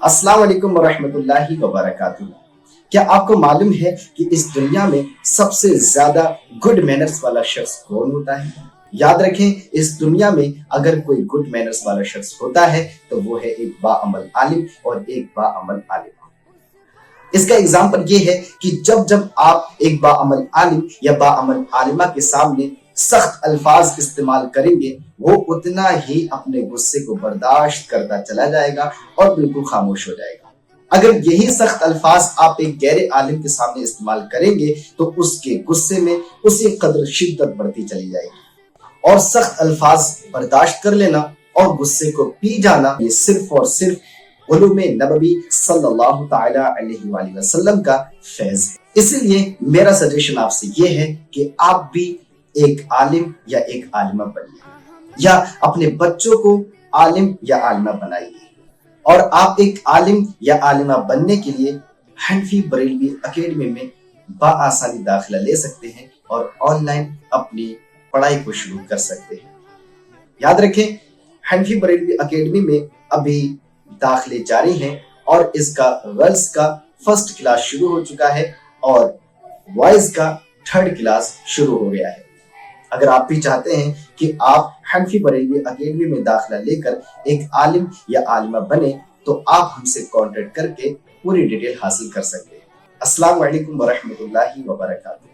अस्सलाम वालेकुम वरहमतुल्लाहि वबरकातुहू। क्या आपको मालूम है कि इस दुनिया में सबसे ज्यादा गुड मैनर्स वाला शख्स कौन होता है? याद रखें, इस दुनिया में अगर कोई गुड मैनर्स वाला शख्स होता है तो वो है एक बाअमल आलिम और एक बाअमल आलिमा। इसका एग्जाम्पल ये है कि जब जब आप एक बाअमल आलिम या बाअमल आलिमा के सामने सख्त अल्फाज इस्तेमाल करेंगे, वो उतना ही अपने गुस्से को बर्दाश्त करता चला जाएगा और बिल्कुल खामोश हो जाएगा। अगर यही सख्त अल्फाज आप एक गैर आलिम के सामने इस्तेमाल करेंगे तो उसके गुस्से में उसी कदर शिद्दत बढ़ती चली जाएगी। और सख्त अल्फाज बर्दाश्त कर लेना और गुस्से को पी जाना, ये सिर्फ और सिर्फ उलूमे नबवी सल्लल्लाहु तआला अलैहि वसल्लम का फैज है। इसीलिए मेरा सजेशन आपसे ये है कि आप भी एक आलिम या एक आलिमा बनिए, या अपने बच्चों को आलिम या आलिमा बनाइए। और आप एक आलिम या आलिमा बनने के लिए हनफी बरेलवी एकेडमी में बाआसानी दाखिला ले सकते हैं और ऑनलाइन अपनी पढ़ाई को शुरू कर सकते हैं। याद रखें, हनफी बरेलवी एकेडमी में अभी दाखिले जारी हैं और इसका गर्ल्स का फर्स्ट क्लास शुरू हो चुका है और बॉयज का थर्ड क्लास शुरू हो गया है। अगर आप भी चाहते हैं कि आप हनफी बरेलवी एकेडमी में दाखिला लेकर एक आलिम या आलिमा बने, तो आप हमसे कांटेक्ट करके पूरी डिटेल हासिल कर सकते हैं। अस्सलाम वालेकुम वरहमतुल्लाहि वबरकातुहू।